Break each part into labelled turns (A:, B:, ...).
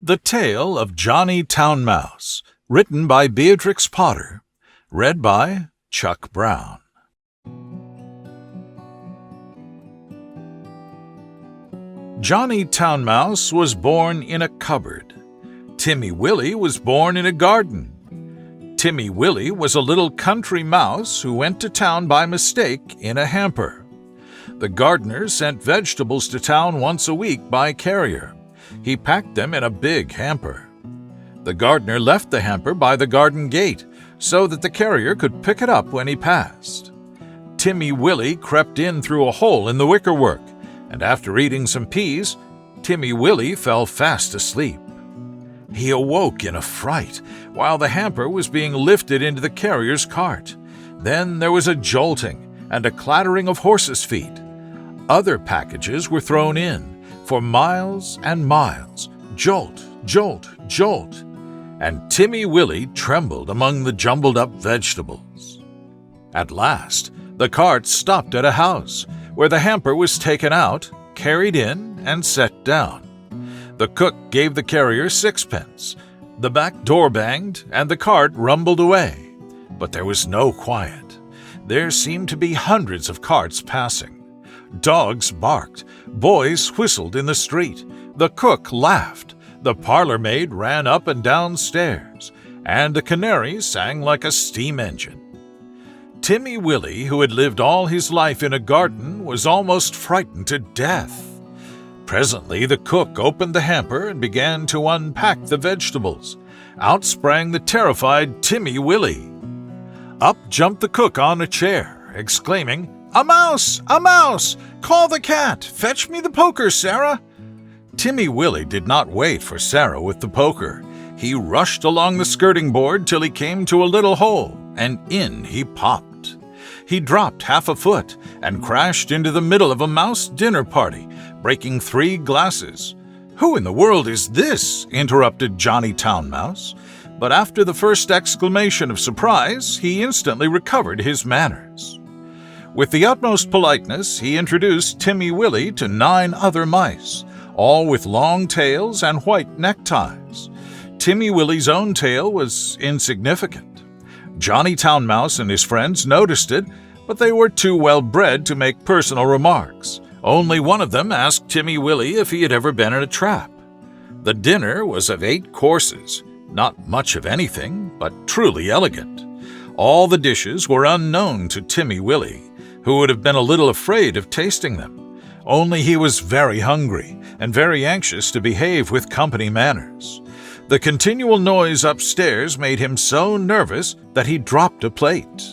A: The Tale of Johnny Townmouse, written by Beatrix Potter, read by Chuck Brown. Johnny Townmouse was born in a cupboard. Timmy Willie was born in a garden. Timmy Willie was a little country mouse who went to town by mistake in a hamper. The gardener sent vegetables to town once a week by carrier. He packed them in a big hamper. The gardener left the hamper by the garden gate so that the carrier could pick it up when he passed. Timmy Willie crept in through a hole in the wickerwork, and after eating some peas, Timmy Willie fell fast asleep. He awoke in a fright while the hamper was being lifted into the carrier's cart. Then there was a jolting and a clattering of horses' feet. Other packages were thrown in. For miles and miles, jolt, jolt, jolt, and Timmy Willie trembled among the jumbled-up vegetables. At last, the cart stopped at a house, where the hamper was taken out, carried in, and set down. The cook gave the carrier 6pence. The back door banged, and the cart rumbled away. But there was no quiet. There seemed to be hundreds of carts passing. Dogs barked, boys whistled in the street, the cook laughed, the parlor maid ran up and down stairs, and a canary sang like a steam engine. Timmy Willie, who had lived all his life in a garden, was almost frightened to death. Presently the cook opened the hamper and began to unpack the vegetables. Out sprang the terrified Timmy Willie. Up jumped the cook on a chair, exclaiming, "A mouse! A mouse! Call the cat! Fetch me the poker, Sarah!" Timmy Willie did not wait for Sarah with the poker. He rushed along the skirting board till he came to a little hole, and in he popped. He dropped half a foot and crashed into the middle of a mouse dinner party, breaking 3 glasses. "Who in the world is this?" interrupted Johnny Townmouse. But after the first exclamation of surprise, he instantly recovered his manners. With the utmost politeness, he introduced Timmy Willie to 9 other mice, all with long tails and white neckties. Timmy Willie's own tail was insignificant. Johnny Townmouse and his friends noticed it, but they were too well bred to make personal remarks. Only one of them asked Timmy Willie if he had ever been in a trap. The dinner was of 8 courses, not much of anything, but truly elegant. All the dishes were unknown to Timmy Willie, who would have been a little afraid of tasting them. Only he was very hungry and very anxious to behave with company manners. The continual noise upstairs made him so nervous that he dropped a plate.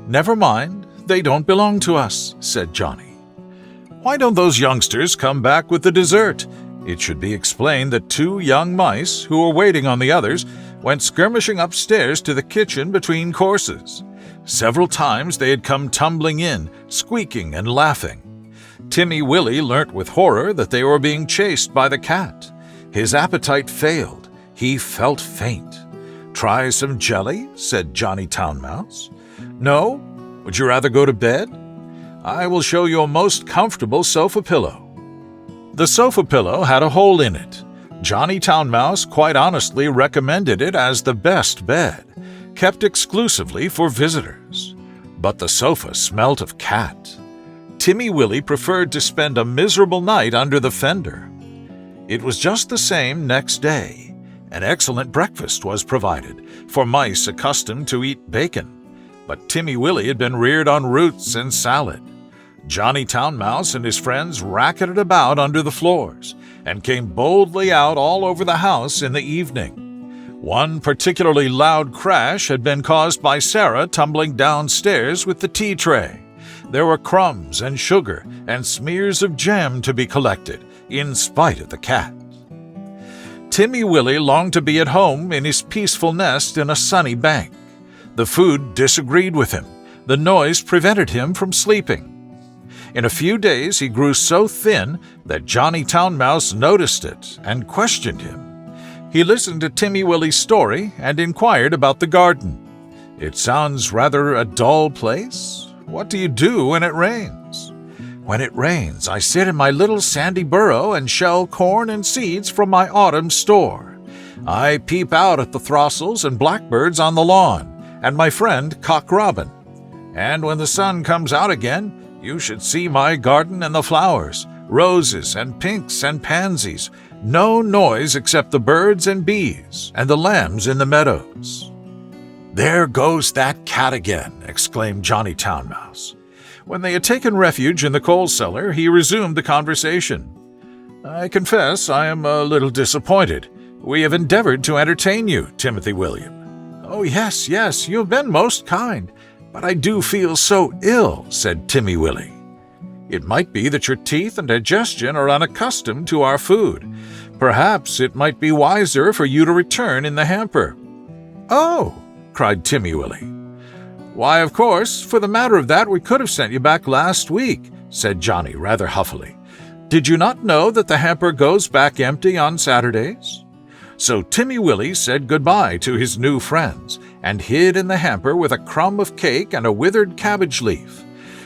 A: "Never mind, they don't belong to us," said Johnny. "Why don't those youngsters come back with the dessert?" It should be explained that 2 young mice, who were waiting on the others, went skirmishing upstairs to the kitchen between courses. Several times they had come tumbling in, squeaking and laughing. Timmy Willie learnt with horror that they were being chased by the cat. His appetite failed. He felt faint. "Try some jelly?" said Johnny Townmouse. "No? Would you rather go to bed? I will show you a most comfortable sofa pillow." The sofa pillow had a hole in it. Johnny Townmouse quite honestly recommended it as the best bed, kept exclusively for visitors. But the sofa smelt of cat. Timmy Willie preferred to spend a miserable night under the fender. It was just the same next day. An excellent breakfast was provided for mice accustomed to eat bacon, but Timmy Willie had been reared on roots and salad. Johnny Townmouse and his friends racketed about under the floors and came boldly out all over the house in the evening. One particularly loud crash had been caused by Sarah tumbling downstairs with the tea tray. There were crumbs and sugar and smears of jam to be collected, in spite of the cat. Timmy Willie longed to be at home in his peaceful nest in a sunny bank. The food disagreed with him. The noise prevented him from sleeping. In a few days he grew so thin that Johnny Townmouse noticed it and questioned him. He listened to Timmy Willie's story and inquired about the garden. "It sounds rather a dull place. What do you do when it rains?" When it rains, I sit in my little sandy burrow and shell corn and seeds from my autumn store. I peep out at the throstles and blackbirds on the lawn, and my friend Cock Robin. And when the sun comes out again, you should see my garden and the flowers, roses and pinks and pansies. No noise except the birds and bees and the lambs in the meadows." "There goes that cat again," exclaimed Johnny Town Mouse. When they had taken refuge in the coal cellar, he resumed the conversation. "I confess I am a little disappointed. We have endeavored to entertain you, Timothy William." "Oh, yes, you have been most kind, but I do feel so ill," said Timmy Willie. "It might be that your teeth and digestion are unaccustomed to our food. Perhaps it might be wiser for you to return in the hamper." "Oh!" cried Timmy Willie. "Why, of course, for the matter of that, we could have sent you back last week," said Johnny rather huffily. "Did you not know that the hamper goes back empty on Saturdays?" So Timmy Willie said goodbye to his new friends and hid in the hamper with a crumb of cake and a withered cabbage leaf.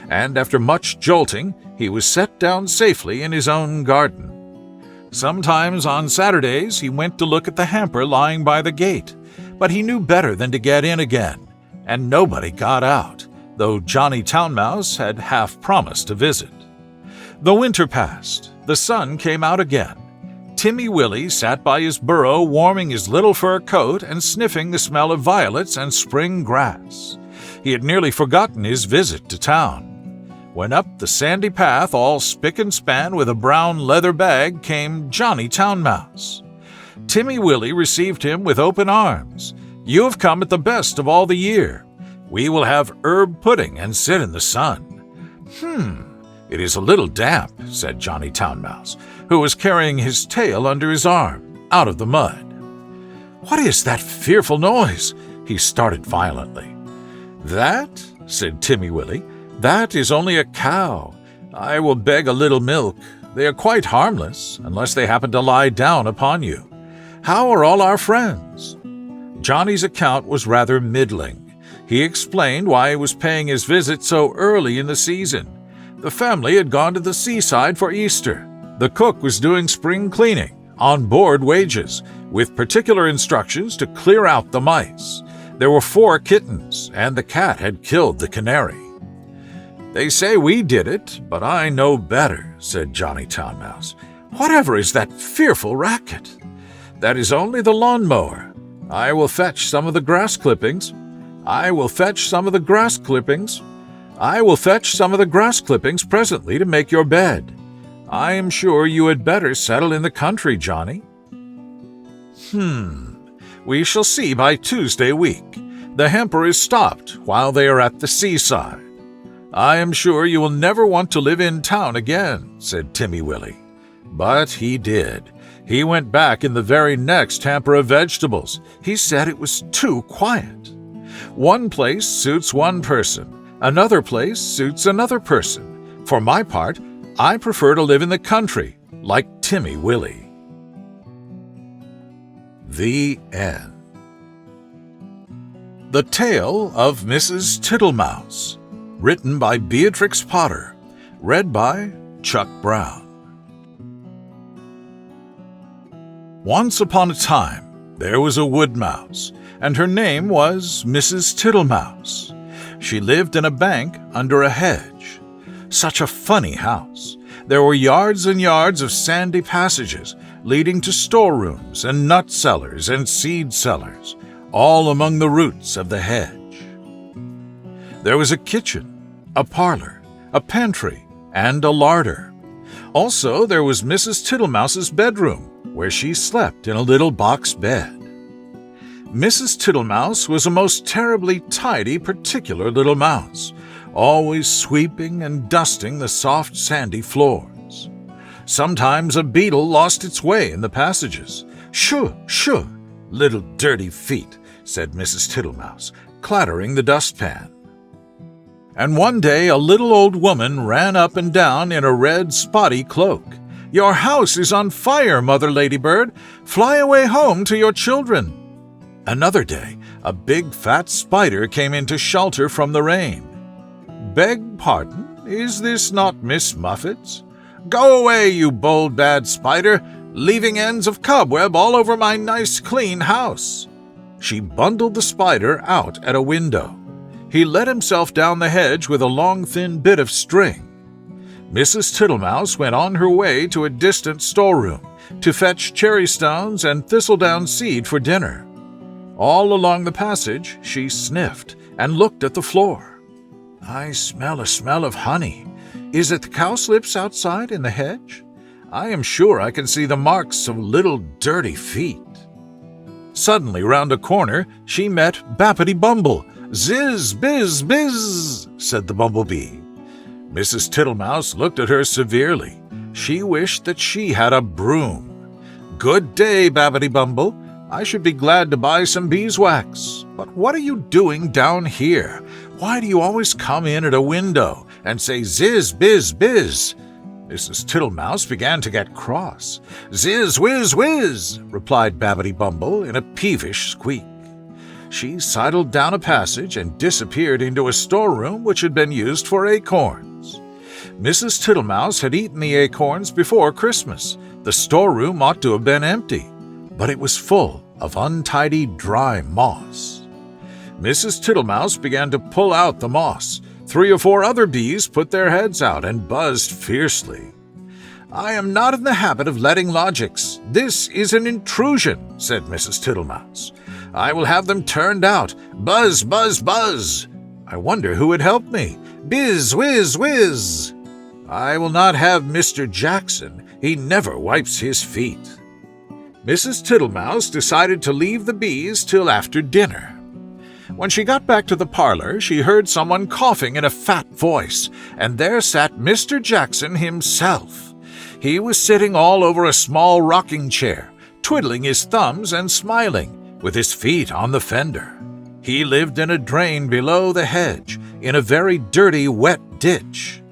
A: And after much jolting, he was set down safely in his own garden. Sometimes on Saturdays he went to look at the hamper lying by the gate, but he knew better than to get in again, and nobody got out, though Johnny Town Mouse had half promised to visit. The winter passed. The sun came out again. Timmy Willie sat by his burrow warming his little fur coat and sniffing the smell of violets and spring grass. He had nearly forgotten his visit to town. When up the sandy path, all spick and span with a brown leather bag, came Johnny Town Mouse. Timmy Willie received him with open arms. "You have come at the best of all the year. We will have herb pudding and sit in the sun." It is a little damp," said Johnny Town Mouse, who was carrying his tail under his arm, out of the mud. "What is that fearful noise?" He started violently. "That," said Timmy Willie, "that is only a cow. I will beg a little milk. They are quite harmless, unless they happen to lie down upon you. How are all our friends?" Johnny's account was rather middling. He explained why he was paying his visit so early in the season. The family had gone to the seaside for Easter. The cook was doing spring cleaning, on board wages, with particular instructions to clear out the mice. There were 4 kittens, and the cat had killed the canary. "They say we did it, but I know better," said Johnny Town Mouse. "Whatever is that fearful racket?" "That is only the lawnmower. I will fetch some of the grass clippings. I will fetch some of the grass clippings. I will fetch some of the grass clippings presently to make your bed. I am sure you had better settle in the country, Johnny." We shall see by Tuesday week. The hamper is stopped while they are at the seaside. I am sure you will never want to live in town again," said Timmy Willie. But he did. He went back in the very next hamper of vegetables. He said it was too quiet. One place suits one person. Another place suits another person. For my part, I prefer to live in the country, like Timmy Willie. The End. The Tale of Mrs. Tittlemouse, written by Beatrix Potter, read by Chuck Brown. Once upon a time, there was a wood mouse, and her name was Mrs. Tittlemouse. She lived in a bank under a hedge. Such a funny house. There were yards and yards of sandy passages leading to storerooms and nut cellars and seed cellars, all among the roots of the hedge. There was a kitchen, a parlor, a pantry, and a larder. Also, there was Mrs. Tittlemouse's bedroom, where she slept in a little box bed. Mrs. Tittlemouse was a most terribly tidy, particular little mouse, always sweeping and dusting the soft, sandy floors. Sometimes a beetle lost its way in the passages. "Shoo, shoo, little dirty feet," said Mrs. Tittlemouse, clattering the dustpan. And one day a little old woman ran up and down in a red spotty cloak. "Your house is on fire, Mother Ladybird. Fly away home to your children." Another day, a big fat spider came in to shelter from the rain. "Beg pardon, Is this not Miss Muffet's? Go away, you bold bad spider, leaving ends of cobweb all over my nice clean house." She bundled the spider out at a window. He let himself down the hedge with a long thin bit of string. Mrs. Tittlemouse went on her way to a distant storeroom to fetch cherry stones and thistledown seed for dinner. All along the passage she sniffed and looked at the floor. "I smell a smell of honey. Is it the cowslips outside in the hedge? I am sure I can see the marks of little dirty feet." Suddenly, round a corner, she met Bappity Bumble. "Ziz, biz, biz," said the bumblebee. Mrs. Tittlemouse looked at her severely. She wished that she had a broom. "Good day, Bappity Bumble. I should be glad to buy some beeswax. But what are you doing down here? Why do you always come in at a window and say ziz, biz, biz?" Mrs. Tittlemouse began to get cross. "Ziz, whiz, whiz," replied Bappity Bumble in a peevish squeak. She sidled down a passage and disappeared into a storeroom which had been used for acorns. Mrs. Tittlemouse had eaten the acorns before Christmas. The storeroom ought to have been empty, but it was full of untidy dry moss. Mrs. Tittlemouse began to pull out the moss. 3 or 4 other bees put their heads out and buzzed fiercely. "I am not in the habit of letting logics. This is an intrusion," said Mrs. Tittlemouse. "I will have them turned out. Buzz, buzz, buzz. I wonder who would help me. Biz, whiz, whiz. I will not have Mr. Jackson. He never wipes his feet." Mrs. Tittlemouse decided to leave the bees till after dinner. When she got back to the parlor, she heard someone coughing in a fat voice, and there sat Mr. Jackson himself. He was sitting all over a small rocking chair, twiddling his thumbs and smiling, with his feet on the fender. He lived in a drain below the hedge, in a very dirty, wet ditch.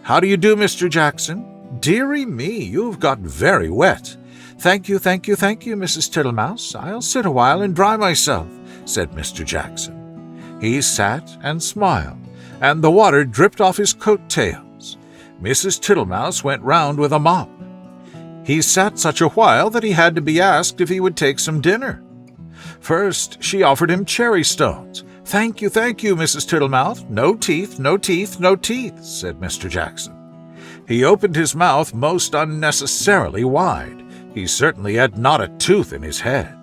A: "How do you do, Mr. Jackson? Dearie me, you've got very wet." "Thank you, thank you, thank you, Mrs. Tittlemouse. I'll sit a while and dry myself," said Mr. Jackson. He sat and smiled, and the water dripped off his coat tails. Mrs. Tittlemouse went round with a mop. He sat such a while that he had to be asked if he would take some dinner. First she offered him cherry stones. Thank you, Mrs. Tittlemouse. No teeth, no teeth, no teeth," said Mr. Jackson. He opened his mouth most unnecessarily wide. He certainly had not a tooth in his head.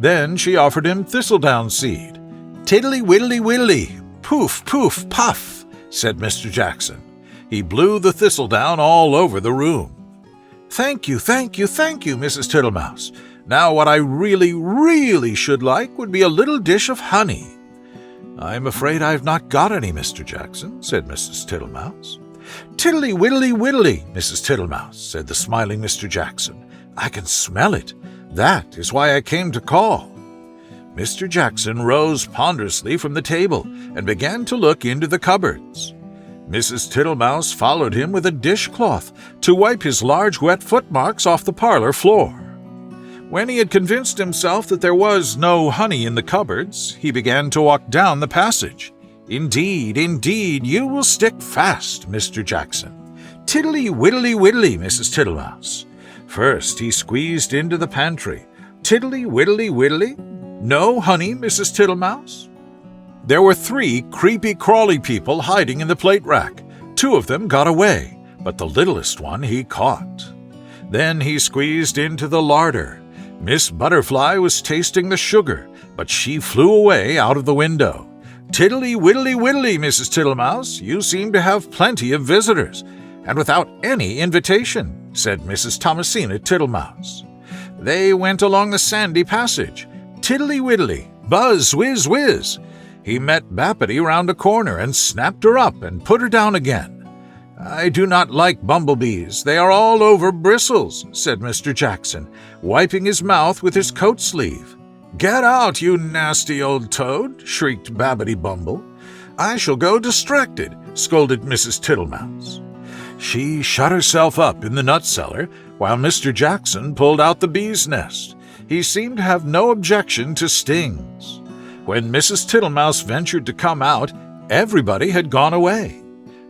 A: Then she offered him thistledown seed. "Tiddly widdly widdly, poof, poof, puff," said Mr. Jackson. He blew the thistledown all over the room. Thank you, Mrs. Tittlemouse. Now what I really should like would be a little dish of honey." "I'm afraid I've not got any, Mr. Jackson," said Mrs. Tittlemouse. "Tiddly widdly widdly, Mrs. Tittlemouse," said the smiling Mr. Jackson. "I can smell it. That is why I came to call." Mr. Jackson rose ponderously from the table and began to look into the cupboards. Mrs. Tittlemouse followed him with a dishcloth to wipe his large wet footmarks off the parlor floor. When he had convinced himself that there was no honey in the cupboards, he began to walk down the passage. Indeed, you will stick fast, Mr. Jackson. Tiddly widdly widdly, Mrs. Tittlemouse. First he squeezed into the pantry. Tiddly widdly widdly. No honey, Mrs. Tittlemouse. There were 3 creepy crawly people hiding in the plate rack. 2 of them got away, but the littlest one he caught. Then he squeezed into the larder. Miss Butterfly was tasting the sugar, but she flew away out of the window. Tiddly widdly widdly, Mrs. Tittlemouse, you seem to have plenty of visitors, and without any invitation, said Mrs. Thomasina Tittlemouse. They went along the sandy passage. Tiddly widdly, buzz, whiz, whiz. He met Bappity round a corner and snapped her up and put her down again. I do not like bumblebees. They are all over bristles, said Mr. Jackson, wiping his mouth with his coat sleeve. Get out, you nasty old toad, shrieked Babbity Bumble. I shall go distracted, scolded Mrs. Tittlemouse. She shut herself up in the nut cellar while Mr. Jackson pulled out the bee's nest. He seemed to have no objection to stings. When Mrs. Tittlemouse ventured to come out, everybody had gone away.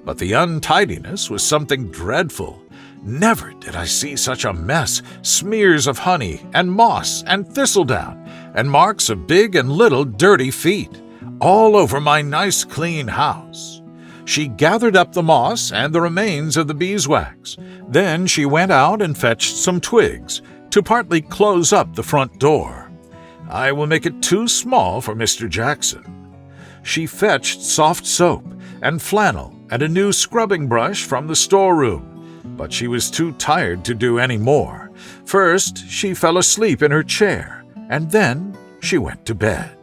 A: But the untidiness was something dreadful. Never did I see such a mess, smears of honey and moss and thistledown, and marks of big and little dirty feet, all over my nice clean house. She gathered up the moss and the remains of the beeswax. Then she went out and fetched some twigs to partly close up the front door. I will make it too small for Mr. Jackson. She fetched soft soap and flannel and a new scrubbing brush from the storeroom, but she was too tired to do any more. First, she fell asleep in her chair, and then she went to bed.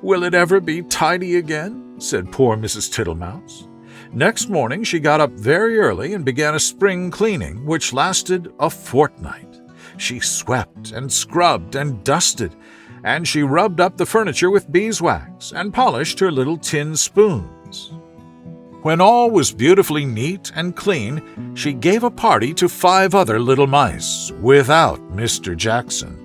A: "Will it ever be tidy again?" said poor Mrs. Tittlemouse. Next morning she got up very early and began a spring cleaning, which lasted a fortnight. She swept and scrubbed and dusted, and she rubbed up the furniture with beeswax and polished her little tin spoons. When all was beautifully neat and clean, she gave a party to 5 other little mice, without Mr. Jackson.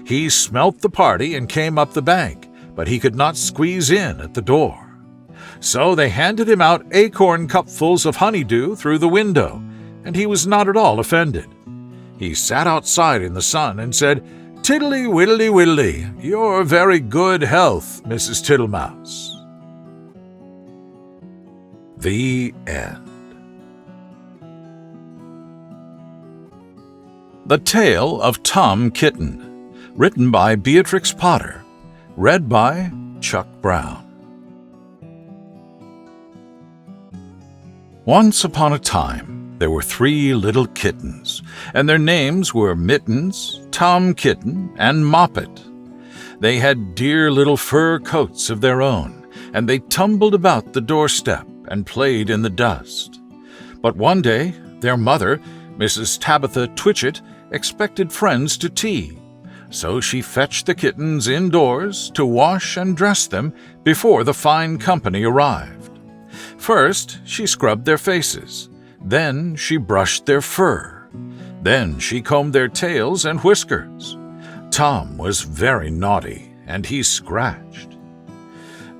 A: He smelt the party and came up the bank, but he could not squeeze in at the door. So they handed him out acorn cupfuls of honeydew through the window, and he was not at all offended. He sat outside in the sun and said, "Tiddly widdly widdly, your very good health, Mrs. Tittlemouse." The End. The Tale of Tom Kitten, written by Beatrix Potter, read by Chuck Brown. Once upon a time, there were 3 little kittens, and their names were Mittens, Tom Kitten, and Moppet. They had dear little fur coats of their own, and they tumbled about the doorstep and played in the dust. But one day, their mother, Mrs. Tabitha Twitchit, expected friends to tea, so she fetched the kittens indoors to wash and dress them before the fine company arrived. First, she scrubbed their faces. Then she brushed their fur. Then she combed their tails and whiskers. Tom was very naughty, and he scratched.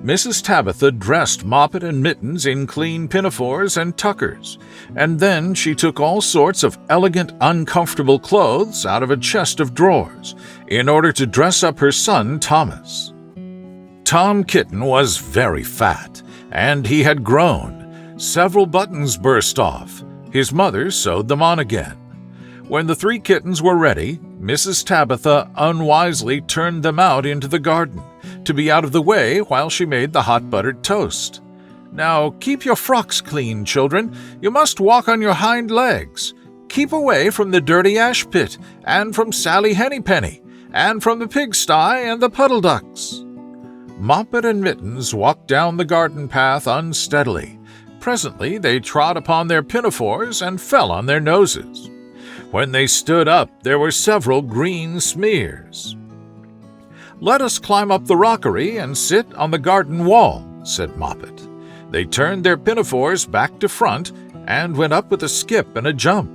A: Mrs. Tabitha dressed Moppet and Mittens in clean pinafores and tuckers, and then she took all sorts of elegant, uncomfortable clothes out of a chest of drawers in order to dress up her son Thomas. Tom Kitten was very fat, and he had grown. Several buttons burst off. His mother sewed them on again. When the 3 kittens were ready, Mrs. Tabitha unwisely turned them out into the garden, to be out of the way while she made the hot buttered toast. "Now keep your frocks clean, children. You must walk on your hind legs. Keep away from the dirty ash pit, and from Sally Hennypenny, and from the pigsty and the puddle ducks." Moppet and Mittens walked down the garden path unsteadily. Presently they trod upon their pinafores and fell on their noses. When they stood up, there were several green smears. "Let us climb up the rockery and sit on the garden wall," said Moppet. They turned their pinafores back to front and went up with a skip and a jump.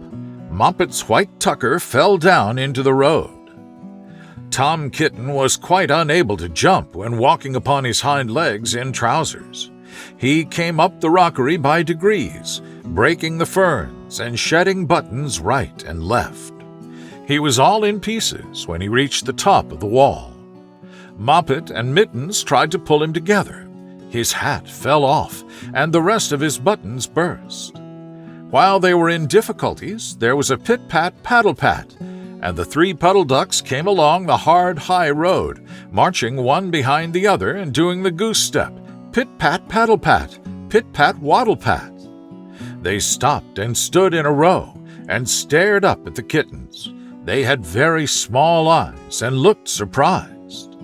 A: Moppet's white tucker fell down into the road. Tom Kitten was quite unable to jump when walking upon his hind legs in trousers. He came up the rockery by degrees, breaking the ferns and shedding buttons right and left. He was all in pieces when he reached the top of the wall. Moppet and Mittens tried to pull him together. His hat fell off, and the rest of his buttons burst. While they were in difficulties, there was a pit-pat, paddle-pat, and the 3 puddle ducks came along the hard, high road, marching one behind the other and doing the goose step, pit-pat, paddle-pat, pit-pat, waddle-pat. They stopped and stood in a row and stared up at the kittens. They had very small eyes and looked surprised.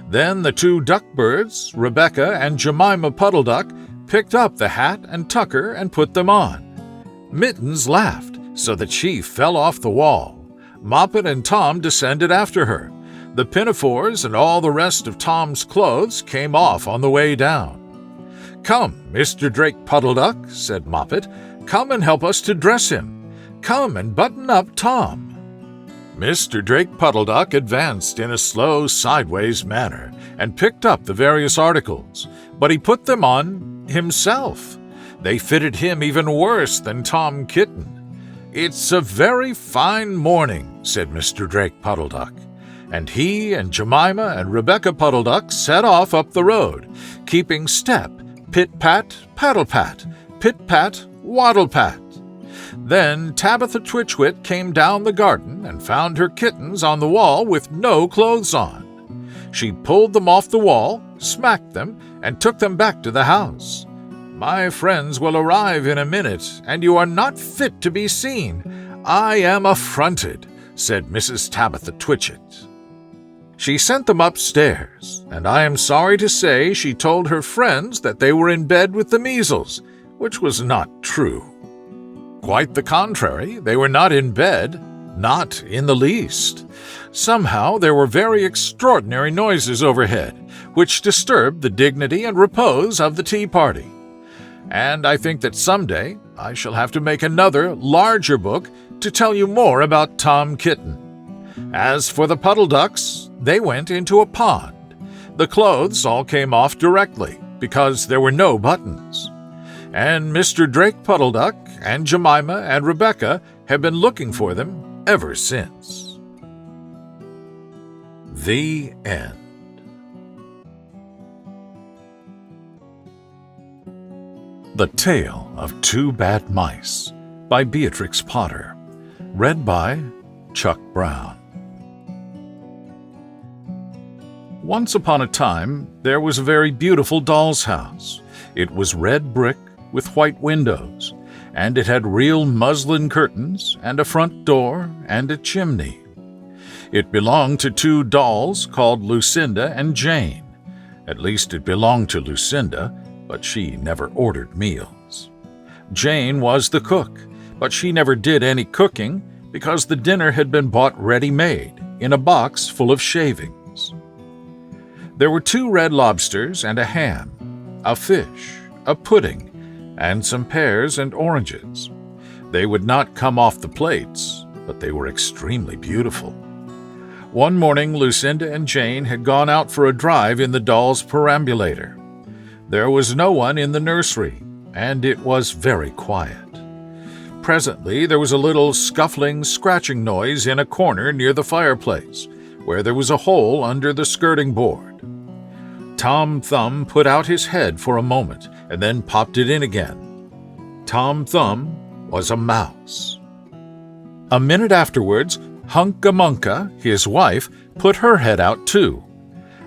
A: Then the 2 duck-birds, Rebecca and Jemima Puddle Duck, picked up the hat and tucker and put them on. Mittens laughed so that she fell off the wall. Moppet and Tom descended after her. The pinafores and all the rest of Tom's clothes came off on the way down. "Come, Mr. Drake Puddle Duck," said Moppet. "Come and help us to dress him. Come and button up Tom." Mr. Drake Puddle Duck advanced in a slow, sideways manner and picked up the various articles, but he put them on himself. They fitted him even worse than Tom Kitten. "It's a very fine morning," said Mr. Drake Puddle Duck, and he and Jemima and Rebecca Puddle Duck set off up the road, keeping step, pit-pat, paddle-pat, pit-pat, waddle-pat. Then Tabitha Twitchwit came down the garden and found her kittens on the wall with no clothes on. She pulled them off the wall, smacked them, and took them back to the house. "My friends will arrive in a minute, and you are not fit to be seen. I am affronted," said Mrs. Tabitha Twitchit. She sent them upstairs, and I am sorry to say she told her friends that they were in bed with the measles, which was not true. Quite the contrary, they were not in bed, not in the least. Somehow there were very extraordinary noises overhead, which disturbed the dignity and repose of the tea party. And I think that someday I shall have to make another, larger book to tell you more about Tom Kitten. As for the Puddle Ducks, they went into a pond. The clothes all came off directly, because there were no buttons. And Mr. Drake Puddle Duck and Jemima and Rebecca have been looking for them ever since. The End. The Tale of Two Bad Mice by Beatrix Potter. Read by Chuck Brown. Once upon a time, there was a very beautiful doll's house. It was red brick with white windows, and it had real muslin curtains and a front door and a chimney. It belonged to two dolls called Lucinda and Jane. At least it belonged to Lucinda, but she never ordered meals. Jane was the cook, but she never did any cooking because the dinner had been bought ready-made in a box full of shavings. There were 2 red lobsters and a ham, a fish, a pudding, and some pears and oranges. They would not come off the plates, but they were extremely beautiful. One morning, Lucinda and Jane had gone out for a drive in the doll's perambulator. There was no one in the nursery, and it was very quiet. Presently, there was a little scuffling, scratching noise in a corner near the fireplace, where there was a hole under the skirting board. Tom Thumb put out his head for a moment and then popped it in again. Tom Thumb was a mouse. A minute afterwards, Hunca-Munca, his wife, put her head out too,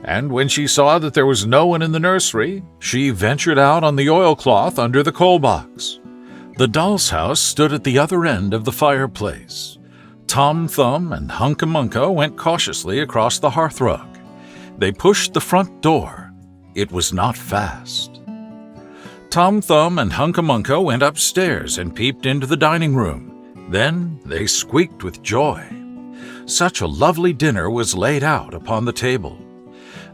A: and when she saw that there was no one in the nursery, she ventured out on the oilcloth under the coal box. The doll's house stood at the other end of the fireplace. Tom Thumb and Hunca-Munca went cautiously across the hearthrug. They pushed the front door. It was not fast. Tom Thumb and Hunca-Munca went upstairs and peeped into the dining room. Then they squeaked with joy. Such a lovely dinner was laid out upon the table.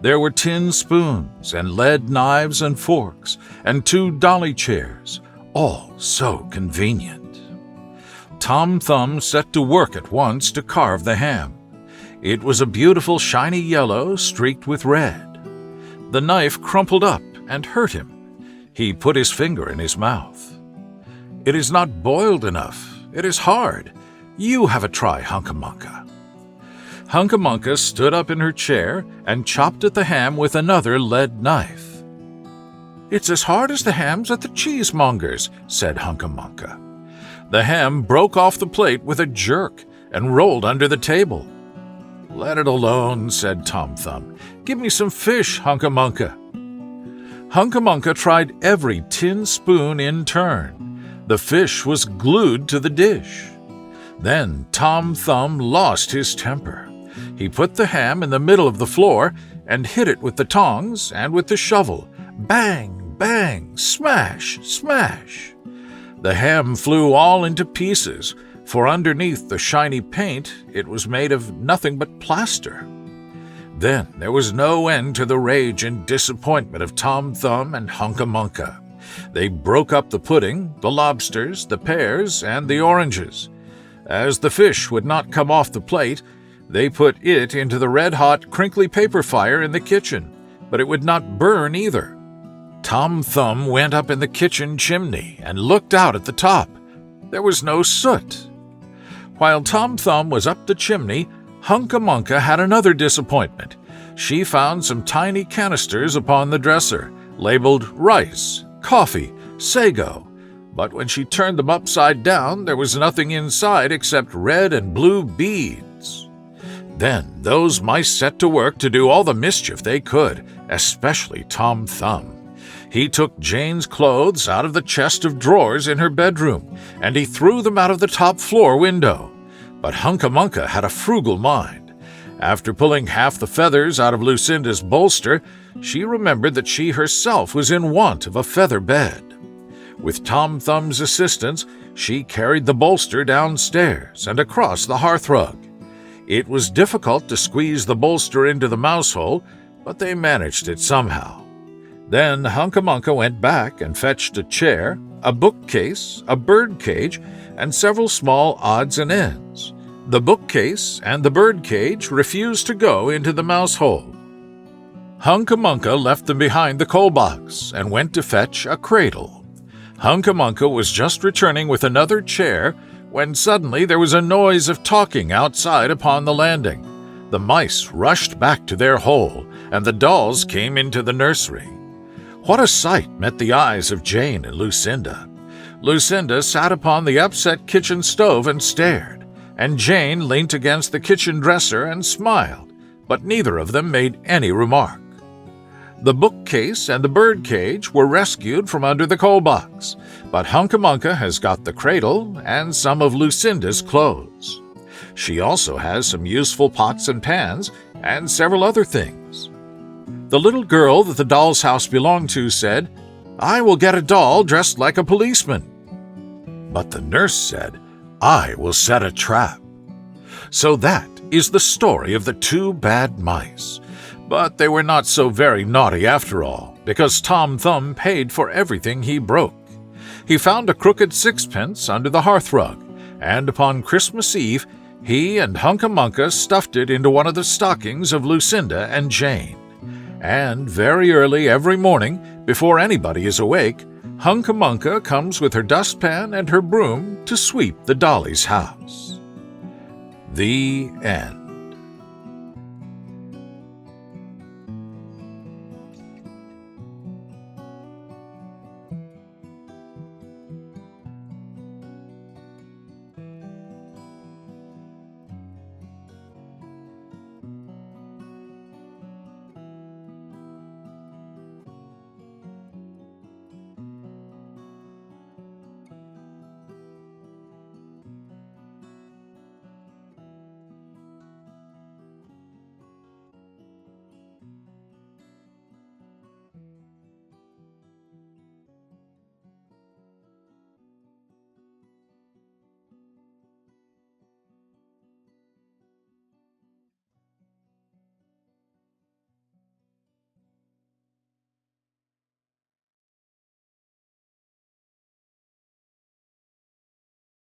A: There were tin spoons and lead knives and forks and 2 dolly chairs, all so convenient. Tom Thumb set to work at once to carve the ham. It was a beautiful shiny yellow streaked with red. The knife crumpled up and hurt him. He put his finger in his mouth. "It is not boiled enough. It is hard. You have a try, Hunca-Munca." Hunca-Munca stood up in her chair and chopped at the ham with another lead knife. "It's as hard as the hams at the cheesemonger's," said Hunca-Munca. The ham broke off the plate with a jerk and rolled under the table. "Let it alone," said Tom Thumb. "Give me some fish, Hunca-Munca." Hunca-Munca tried every tin spoon in turn. The fish was glued to the dish. Then Tom Thumb lost his temper. He put the ham in the middle of the floor and hit it with the tongs and with the shovel. Bang, bang, smash, smash. The ham flew all into pieces, for underneath the shiny paint it was made of nothing but plaster. Then there was no end to the rage and disappointment of Tom Thumb and Hunca-Munca. They broke up the pudding, the lobsters, the pears, and the oranges. As the fish would not come off the plate, they put it into the red-hot, crinkly paper fire in the kitchen, but it would not burn either. Tom Thumb went up in the kitchen chimney and looked out at the top. There was no soot. While Tom Thumb was up the chimney, Hunca Munca had another disappointment. She found some tiny canisters upon the dresser, labeled rice, coffee, sago, but when she turned them upside down, there was nothing inside except red and blue beads. Then those mice set to work to do all the mischief they could, especially Tom Thumb. He took Jane's clothes out of the chest of drawers in her bedroom, and he threw them out of the top floor window. But Hunca Munca had a frugal mind. After pulling half the feathers out of Lucinda's bolster, she remembered that she herself was in want of a feather bed. With Tom Thumb's assistance, she carried the bolster downstairs and across the hearthrug. It was difficult to squeeze the bolster into the mouse hole, but they managed it somehow. Then Hunca Munca went back and fetched a chair, a bookcase, a bird cage, and several small odds and ends. The bookcase and the bird cage refused to go into the mouse hole. Hunca Munca left them behind the coal box and went to fetch a cradle. Hunca Munca was just returning with another chair when suddenly there was a noise of talking outside upon the landing. The mice rushed back to their hole, and the dolls came into the nursery. What a sight met the eyes of Jane and Lucinda! Lucinda sat upon the upset kitchen stove and stared, and Jane leant against the kitchen dresser and smiled, but neither of them made any remark. The bookcase and the bird cage were rescued from under the coal box, but Hunca Munca has got the cradle and some of Lucinda's clothes. She also has some useful pots and pans and several other things. The little girl that the doll's house belonged to said, "I will get a doll dressed like a policeman." But the nurse said, "I will set a trap." So that is the story of the two bad mice. But they were not so very naughty after all, because Tom Thumb paid for everything he broke. He found a crooked sixpence under the hearthrug, and upon Christmas Eve, he and Hunca Munca stuffed it into one of the stockings of Lucinda and Jane. And very early every morning, before anybody is awake, Hunca Munca comes with her dustpan and her broom to sweep the dolly's house. The end.